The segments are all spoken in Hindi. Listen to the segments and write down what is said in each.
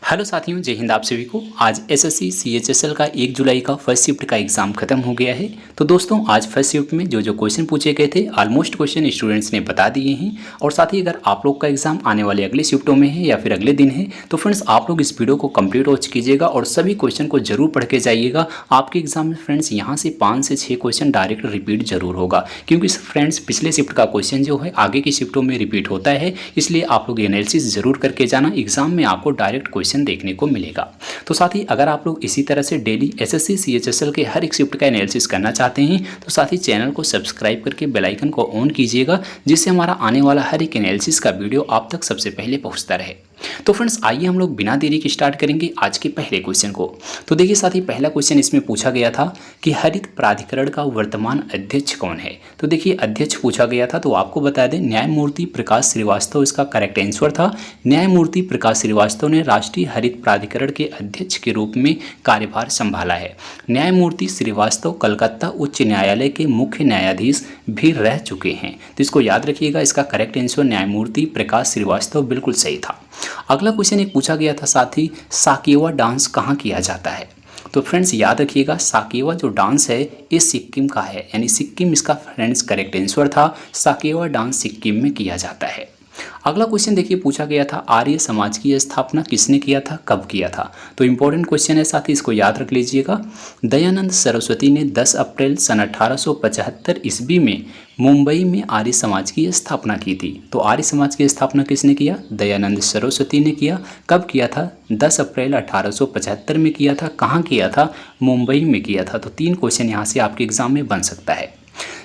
हेलो साथियों, जय हिंद आप सभी को। आज एसएससी सीएचएसएल का 1 जुलाई का फर्स्ट शिफ्ट का एग्जाम खत्म हो गया है। तो दोस्तों, आज फर्स्ट शिफ्ट में जो जो क्वेश्चन पूछे गए थे ऑलमोस्ट क्वेश्चन स्टूडेंट्स ने बता दिए हैं। और साथ ही अगर आप लोग का एग्जाम आने वाले अगले शिफ्टों में है या फिर अगले दिन है तो फ्रेंड्स आप लोग इस वीडियो को कंप्लीट वॉच कीजिएगा और सभी क्वेश्चन को जरूर पढ़ के जाइएगा। आपके एग्जाम में फ्रेंड्स यहाँ से 5 से 6 क्वेश्चन डायरेक्ट रिपीट जरूर होगा, क्योंकि फ्रेंड्स पिछले शिफ्ट का क्वेश्चन जो है आगे की शिफ्टों में रिपीट होता है। इसलिए आप लोग एनालिसिस जरूर करके जाना, एग्जाम में आपको डायरेक्ट क्वेश्चन देखने को मिलेगा। तो साथ ही अगर आप लोग इसी तरह से डेली एसएससी सीएचएसएल के हर एक शिफ्ट का एनालिसिस करना चाहते हैं तो साथ ही चैनल को सब्सक्राइब करके बेल आइकन को ऑन कीजिएगा, जिससे हमारा आने वाला हर एक एनालिसिस का वीडियो आप तक सबसे पहले पहुंचता रहे। तो फ्रेंड्स आइए हम लोग बिना देरी के स्टार्ट करेंगे आज के पहले क्वेश्चन को। तो देखिए साथी, पहला क्वेश्चन इसमें पूछा गया था कि हरित प्राधिकरण का वर्तमान अध्यक्ष कौन है। तो देखिए अध्यक्ष पूछा गया था, तो आपको बता दें न्यायमूर्ति प्रकाश श्रीवास्तव इसका करेक्ट आंसर था। न्यायमूर्ति प्रकाश श्रीवास्तव ने राष्ट्रीय हरित प्राधिकरण के अध्यक्ष के रूप में कार्यभार संभाला है। न्यायमूर्ति श्रीवास्तव कलकत्ता उच्च न्यायालय के मुख्य न्यायाधीश भी रह चुके हैं। तो इसको याद रखिएगा, इसका करेक्ट आंसर न्यायमूर्ति प्रकाश श्रीवास्तव बिल्कुल सही था। अगला क्वेश्चन एक पूछा गया था साथ ही, साकेवा डांस कहाँ किया जाता है। तो फ्रेंड्स याद रखिएगा, साकेवा जो डांस है ये सिक्किम का है, यानी सिक्किम इसका फ्रेंड्स करेक्ट आंसर था। साकेवा डांस सिक्किम में किया जाता है। अगला क्वेश्चन देखिए पूछा गया था, आर्य समाज की स्थापना किसने किया था, कब किया था। तो इंपॉर्टेंट क्वेश्चन है साथ ही, इसको याद रख लीजिएगा। दयानंद सरस्वती ने 10 अप्रैल सन 1875 ईस्वी में मुंबई में आर्य समाज की स्थापना की थी। तो आर्य समाज की स्थापना किसने किया, दयानंद सरस्वती ने किया। कब किया था, 10 अप्रैल 1875 में किया था। कहाँ किया था, मुंबई में किया था। तो 3 क्वेश्चन यहाँ से आपके एग्जाम में बन सकता है।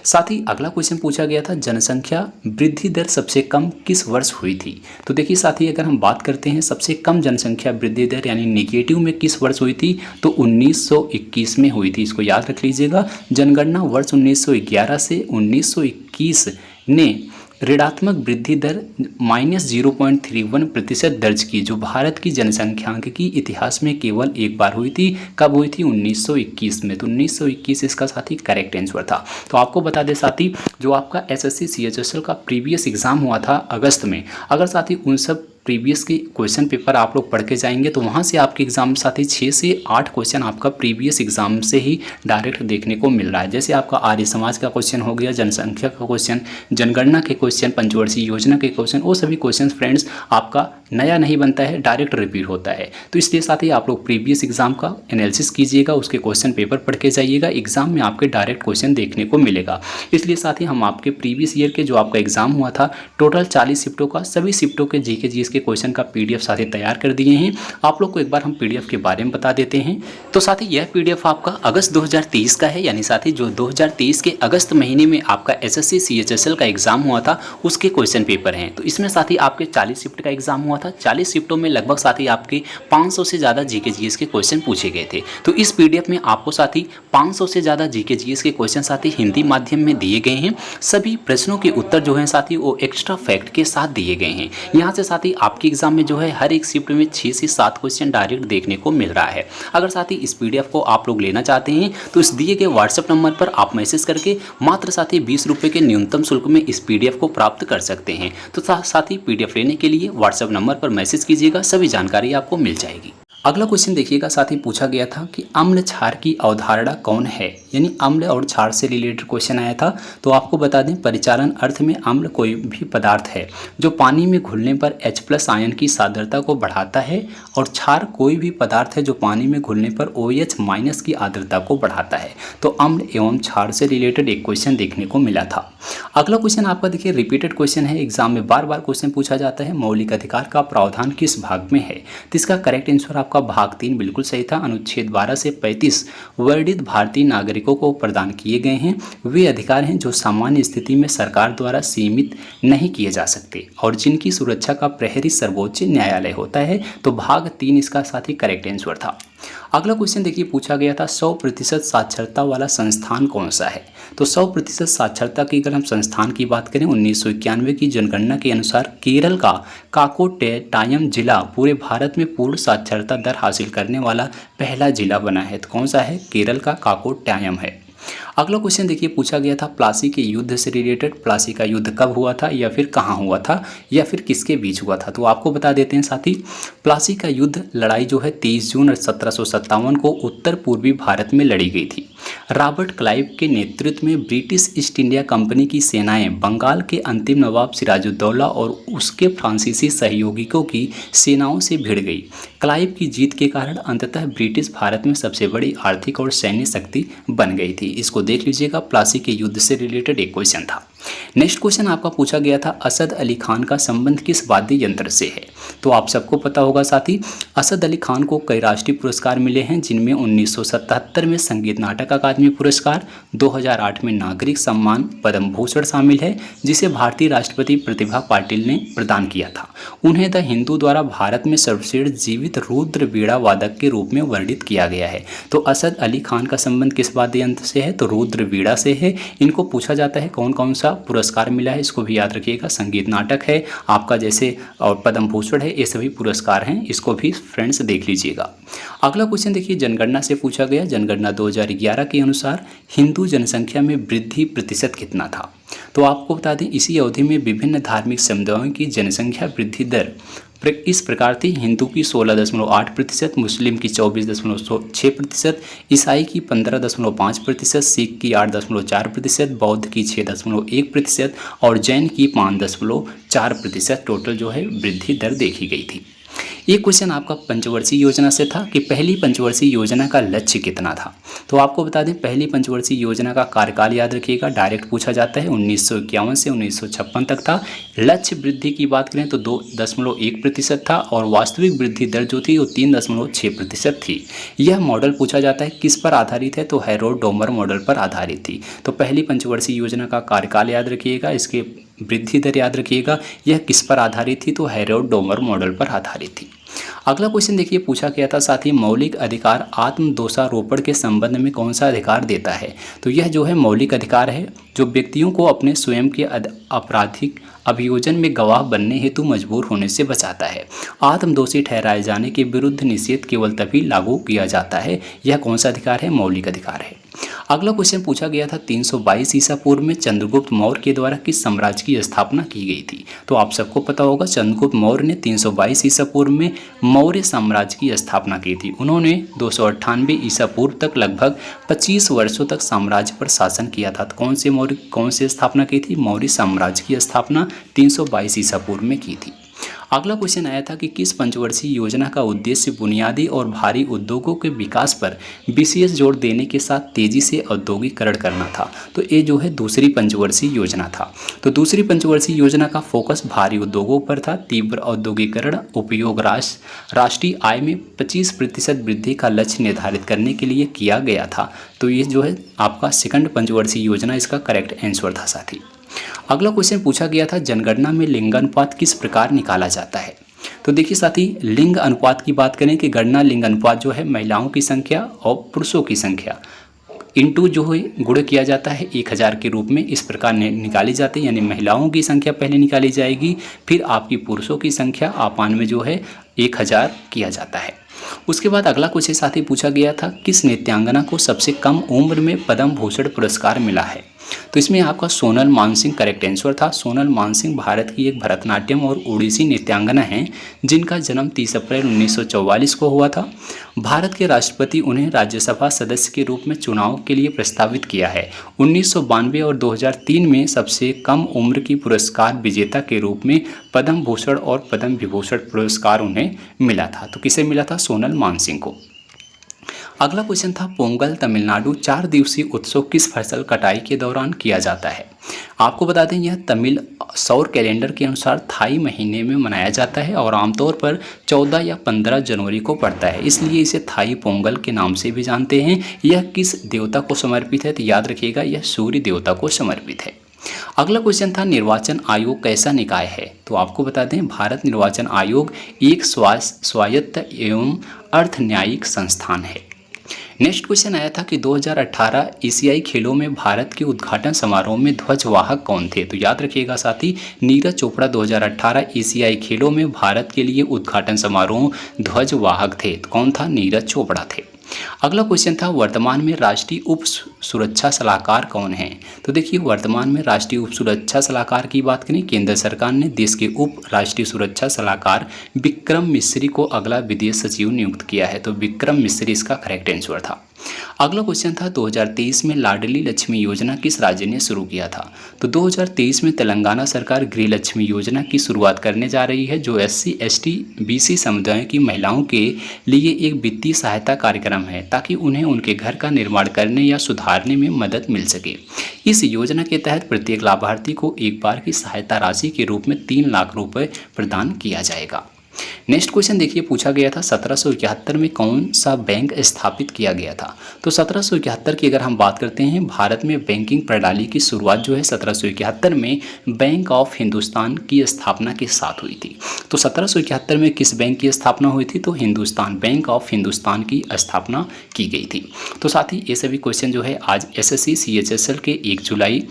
साथ ही अगला क्वेश्चन पूछा गया था, जनसंख्या वृद्धि दर सबसे कम किस वर्ष हुई थी। तो देखिए साथी, अगर हम बात करते हैं सबसे कम जनसंख्या वृद्धि दर यानी नेगेटिव में किस वर्ष हुई थी, तो 1921 में हुई थी। इसको याद रख लीजिएगा। जनगणना वर्ष 1911 से 1921 ने ऋणात्मक वृद्धि दर -0.31% दर्ज की, जो भारत की जनसंख्यांकिकी इतिहास में केवल एक बार हुई थी। कब हुई थी, 1921 में। तो 1921 इसका साथी करेक्ट आंसर था। तो आपको बता दें साथी, जो आपका एसएससी सीएचएसएल का प्रीवियस एग्जाम हुआ था अगस्त में, अगर साथी उन सब प्रीवियस के क्वेश्चन पेपर आप लोग पढ़ के जाएंगे तो वहाँ से आपके एग्जाम साथी 6 से 8 क्वेश्चन आपका प्रीवियस एग्जाम से ही डायरेक्ट देखने को मिल रहा है। जैसे आपका आर्य समाज का क्वेश्चन हो गया, जनसंख्या का क्वेश्चन, जनगणना के क्वेश्चन, पंचवर्षीय योजना के क्वेश्चन, वो सभी क्वेश्चन फ्रेंड्स आपका नया नहीं बनता है, डायरेक्ट रिपीट होता है। तो इसलिए साथ ही आप लोग प्रीवियस एग्जाम का एनालिसिस कीजिएगा, उसके क्वेश्चन पेपर पढ़ के जाइएगा, एग्जाम में आपके डायरेक्ट क्वेश्चन देखने को मिलेगा। इसलिए साथ ही हम आपके प्रीवियस ईयर के जो आपका एग्जाम हुआ था टोटल 40 शिफ्टों का, सभी शिफ्टों के जीके जीएस के क्वेश्चन का पीडीएफ साथ ही तैयार कर दिए हैं। आप लोग को एक बार हम पीडीएफ के बारे में बता देते हैं। तो साथ ही यह पीडीएफ आपका अगस्त 2023 का है, यानी साथ ही जो 2023 के अगस्त महीने में आपका एसएससी सीएचएसएल का एग्जाम हुआ था उसके क्वेश्चन पेपर हैं। तो इसमें साथ ही आपके 40 शिफ्ट का एग्जाम हुआ था। 40 शिफ्टों में लगभग साथ ही आपके 500 से ज़्यादा जीके जीएस के क्वेश्चन पूछे गए थे। तो इस पीडीएफ में आपको साथ ही 500 से ज़्यादा जीके जीएस के क्वेश्चन साथ ही हिंदी माध्यम में दिए गए हैं। सभी प्रश्नों के उत्तर जो हैं साथ ही वो एक्स्ट्रा फैक्ट के साथ दिए गए हैं। यहाँ से साथ ही आपके एग्जाम में जो है हर एक शिफ्ट में 6 से 7 क्वेश्चन डायरेक्ट देखने को मिल रहा है। अगर साथ ही इस पीडीएफ को आप लोग लेना चाहते हैं तो इस दिए गए व्हाट्सएप नंबर पर आप मैसेज करके मात्र साथ ही 20 रुपये के न्यूनतम शुल्क में इस पीडीएफ को प्राप्त कर सकते हैं। तो साथ ही पीडीएफ लेने के लिए व्हाट्सएप नंबर पर मैसेज कीजिएगा, सभी जानकारी आपको मिल जाएगी। अगला क्वेश्चन देखिएगा साथ ही, पूछा गया था कि अम्ल क्षार की अवधारणा कौन है, यानी अम्ल और क्षार से रिलेटेड क्वेश्चन आया था। तो आपको बता दें, परिचालन अर्थ में अम्ल कोई भी पदार्थ है जो पानी में घुलने पर H+ आयन की सांद्रता को बढ़ाता है, और क्षार कोई भी पदार्थ है जो पानी में घुलने पर OH- की आर्द्रता को बढ़ाता है। तो अम्ल एवं क्षार से रिलेटेड एक क्वेश्चन देखने को मिला था। अगला क्वेश्चन आपका देखिए रिपीटेड क्वेश्चन है, एग्जाम में बार बार क्वेश्चन पूछा जाता है, मौलिक अधिकार का प्रावधान किस भाग में है। तो इसका करेक्ट आंसर आपका भाग 3 बिल्कुल सही था। अनुच्छेद 12 से 35 वर्णित भारतीय नागरिकों को प्रदान किए गए हैं। वे अधिकार हैं जो सामान्य स्थिति में सरकार द्वारा सीमित नहीं किए जा सकते और जिनकी सुरक्षा का प्रहरी सर्वोच्च न्यायालय होता है। तो भाग 3 इसका साथ ही करेक्ट आंसर था। अगला क्वेश्चन देखिए पूछा गया था, 100% साक्षरता वाला संस्थान कौन सा है। तो 100% साक्षरता की अगर हम संस्थान की बात करें, 1991 की जनगणना के अनुसार केरल का काकोट्टायम जिला पूरे भारत में पूर्ण साक्षरता दर हासिल करने वाला पहला जिला बना है। तो कौन सा है, केरल का काकोट्टायम है। अगला क्वेश्चन देखिए पूछा गया था प्लासी के युद्ध से रिलेटेड, प्लासी का युद्ध कब हुआ था या फिर कहाँ हुआ था या फिर किसके बीच हुआ था। तो आपको बता देते हैं साथी, प्लासी का युद्ध लड़ाई जो है 23 जून 1757 को उत्तर पूर्वी भारत में लड़ी गई थी। रॉबर्ट क्लाइव के नेतृत्व में ब्रिटिश ईस्ट इंडिया कंपनी की सेनाएं बंगाल के अंतिम नवाब सिराजुद्दौला और उसके फ्रांसीसी सहयोगियों की सेनाओं से भिड़ गई। क्लाइव की जीत के कारण अंततः ब्रिटिश भारत में सबसे बड़ी आर्थिक और सैन्य शक्ति बन गई थी। इसको देख लीजिएगा, प्लासी के युद्ध से रिलेटेड एक क्वेश्चन था। नेक्स्ट क्वेश्चन आपका पूछा गया था असद अली खान का संबंध किस वाद्य यंत्र से है। तो आप सबको पता होगा साथी, असद अली खान को कई राष्ट्रीय पुरस्कार मिले हैं, जिनमें 1977 में संगीत नाटक अकादमी पुरस्कार, 2008 में नागरिक सम्मान पद्म भूषण शामिल है, जिसे भारतीय राष्ट्रपति प्रतिभा पाटिल ने प्रदान किया था। उन्हें द हिंदू द्वारा भारत में सर्वश्रेष्ठ जीवित रुद्र वीणा वादक के रूप में वर्णित किया गया है। तो असद अली खान का संबंध किस वाद्य यंत्र से है, तो रुद्र वीणा से है। इनको पूछा जाता है कौन कौन सा पुरस्कार मिला है, इसको भी याद रखिएगा। संगीत नाटक है आपका जैसे, और पद्म भूषण है, ये सभी पुरस्कार हैं, इसको भी फ्रेंड्स देख लीजिएगा। अगला क्वेश्चन देखिए जनगणना से पूछा गया। जनगणना 2011 के अनुसार हिंदू जनसंख्या में वृद्धि प्रतिशत कितना था। तो आपको बता दें इसी अवधि में विभिन्न धार्मिक समुदायों की जनसंख्या वृद्धि दर इस प्रकार थी। हिंदू की 16.8%, मुस्लिम की 24.6%, ईसाई की 15.5%, सिख की 8.4%, बौद्ध की 6.1% और जैन की 5.4% टोटल जो है वृद्धि दर देखी गई थी। ये क्वेश्चन आपका पंचवर्षीय योजना से था कि पहली पंचवर्षीय योजना का लक्ष्य कितना था। तो आपको बता दें पहली पंचवर्षीय योजना का कार्यकाल याद रखिएगा, डायरेक्ट पूछा जाता है, 1951 से 1956 तक था। लक्ष्य वृद्धि की बात करें तो 2.1% था और वास्तविक वृद्धि दर जो थी वो 3.6% थी। यह मॉडल पूछा जाता है किस पर आधारित है, तो हैरोल्ड डोमर मॉडल पर आधारित थी। तो पहली पंचवर्षीय योजना का कार्यकाल याद रखिएगा, इसके वृद्धि दर याद रखिएगा, यह किस पर आधारित थी, तो हैरोल्ड डोमर मॉडल पर आधारित थी। अगला क्वेश्चन देखिए पूछा गया था साथी, मौलिक अधिकार आत्म दोषारोपण के संबंध में कौन सा अधिकार देता है। तो यह जो है मौलिक अधिकार है जो व्यक्तियों को अपने स्वयं के आपराधिक अभियोजन में गवाह बनने हेतु मजबूर होने से बचाता है। आत्मदोषी ठहराए जाने के विरुद्ध निषेध केवल तभी लागू किया जाता है। यह कौन सा अधिकार है, मौलिक अधिकार है। अगला क्वेश्चन पूछा गया था 322 ईसा पूर्व में चंद्रगुप्त मौर्य के द्वारा किस साम्राज्य की स्थापना की गई थी। तो आप सबको पता होगा चंद्रगुप्त मौर्य ने 322 ईसा पूर्व में मौर्य साम्राज्य की स्थापना की थी। उन्होंने 298 ईसा पूर्व तक लगभग 25 वर्षों तक साम्राज्य पर शासन किया था। तो कौन से स्थापना की थी, मौर्य साम्राज्य की स्थापना 322 ईसा पूर्व में की थी। अगला क्वेश्चन आया था कि किस पंचवर्षीय योजना का उद्देश्य बुनियादी और भारी उद्योगों के विकास पर विशेष जोर देने के साथ तेजी से औद्योगिकरण करना था। तो ये जो है दूसरी पंचवर्षीय योजना था। तो दूसरी पंचवर्षीय योजना का फोकस भारी उद्योगों पर था। तीव्र औद्योगिकरण उपयोग राष्ट्रीय आय में 25% वृद्धि का लक्ष्य निर्धारित करने के लिए किया गया था। तो ये जो है आपका सेकंड पंचवर्षीय योजना, इसका करेक्ट आंसर था साथी। अगला क्वेश्चन पूछा गया था जनगणना में लिंगानुपात किस प्रकार निकाला जाता है। तो देखिए साथी, लिंग अनुपात की बात करें कि गणना लिंग अनुपात जो है महिलाओं की संख्या और पुरुषों की संख्या इंटू जो है गुण किया जाता है 1000 के रूप में, इस प्रकार निकाली जाती है। यानी महिलाओं की संख्या पहले निकाली जाएगी, फिर आपकी पुरुषों की संख्या आपान में जो है 1000 किया जाता है। उसके बाद अगला क्वेश्चन साथी पूछा गया था किस नृत्यांगना को सबसे कम उम्र में पद्म भूषण पुरस्कार मिला है। तो इसमें आपका सोनल मानसिंह करेक्ट आंसर था। सोनल मानसिंह भारत की एक भरतनाट्यम और ओडिसी नृत्यांगना हैं जिनका जन्म 30 अप्रैल 1944 को हुआ था। भारत के राष्ट्रपति उन्हें राज्यसभा सदस्य के रूप में चुनाव के लिए प्रस्तावित किया है। 1992 और 2003 में सबसे कम उम्र की पुरस्कार विजेता के रूप में पद्म भूषण और पद्म विभूषण पुरस्कार उन्हें मिला था। तो किसे मिला था, सोनल मानसिंह को। अगला क्वेश्चन था पोंगल तमिलनाडु 4 दिवसीय उत्सव किस फसल कटाई के दौरान किया जाता है। आपको बता दें यह तमिल सौर कैलेंडर के अनुसार थाई महीने में मनाया जाता है और आमतौर पर 14 या 15 जनवरी को पड़ता है, इसलिए इसे थाई पोंगल के नाम से भी जानते हैं। यह किस देवता को समर्पित है, तो याद रखिएगा यह सूर्य देवता को समर्पित है। अगला क्वेश्चन था निर्वाचन आयोग कैसा निकाय है। तो आपको बता दें भारत निर्वाचन आयोग एक स्वायत्त एवं अर्ध न्यायिक संस्थान है। नेक्स्ट क्वेश्चन आया था कि 2018 एशियाई खेलों में भारत के उद्घाटन समारोह में ध्वजवाहक कौन थे। तो याद रखिएगा साथी नीरज चोपड़ा 2018 एशियाई खेलों में भारत के लिए उद्घाटन समारोह ध्वजवाहक थे। तो कौन था, नीरज चोपड़ा थे। अगला क्वेश्चन था वर्तमान में राष्ट्रीय उप सुरक्षा सलाहकार कौन है। तो देखिए वर्तमान में राष्ट्रीय उप सुरक्षा सलाहकार की बात करें, केंद्र सरकार ने देश के उप राष्ट्रीय सुरक्षा सलाहकार विक्रम मिस्री को अगला विदेश सचिव नियुक्त किया है। तो विक्रम मिस्री इसका करेक्ट आंसर था। अगला क्वेश्चन था 2023 में लाडली लक्ष्मी योजना किस राज्य ने शुरू किया था। तो 2023 में तेलंगाना सरकार गृह लक्ष्मी योजना की शुरुआत करने जा रही है, जो SC ST BC समुदायों की महिलाओं के लिए एक वित्तीय सहायता कार्यक्रम है, ताकि उन्हें उनके घर का निर्माण करने या सुधारने में मदद मिल सके। इस योजना के तहत प्रत्येक लाभार्थी को एक बार की सहायता राशि के रूप में 3 लाख रुपए प्रदान किया जाएगा। नेक्स्ट क्वेश्चन देखिए, पूछा गया था 1771 में कौन सा बैंक स्थापित किया गया था। तो 1771 की अगर हम बात करते हैं, भारत में बैंकिंग प्रणाली की शुरुआत जो है 1771 में बैंक ऑफ हिंदुस्तान की स्थापना के साथ हुई थी। तो 1771 में किस बैंक की स्थापना हुई थी, तो हिंदुस्तान बैंक ऑफ हिंदुस्तान की स्थापना की गई थी। तो साथ ही ये सभी क्वेश्चन जो है आज SSC CHSL के 1 जुलाई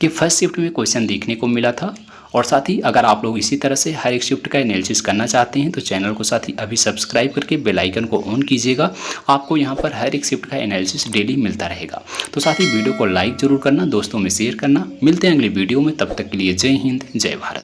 के फर्स्ट शिफ्ट में क्वेश्चन देखने को मिला था। और साथ ही अगर आप लोग इसी तरह से हर एक शिफ्ट का एनालिसिस करना चाहते हैं तो चैनल को साथ ही अभी सब्सक्राइब करके बेल आइकन को ऑन कीजिएगा। आपको यहाँ पर हर एक शिफ्ट का एनालिसिस डेली मिलता रहेगा। तो साथ ही वीडियो को लाइक जरूर करना, दोस्तों में शेयर करना। मिलते हैं अगली वीडियो में, तब तक के लिए जय हिंद जय भारत।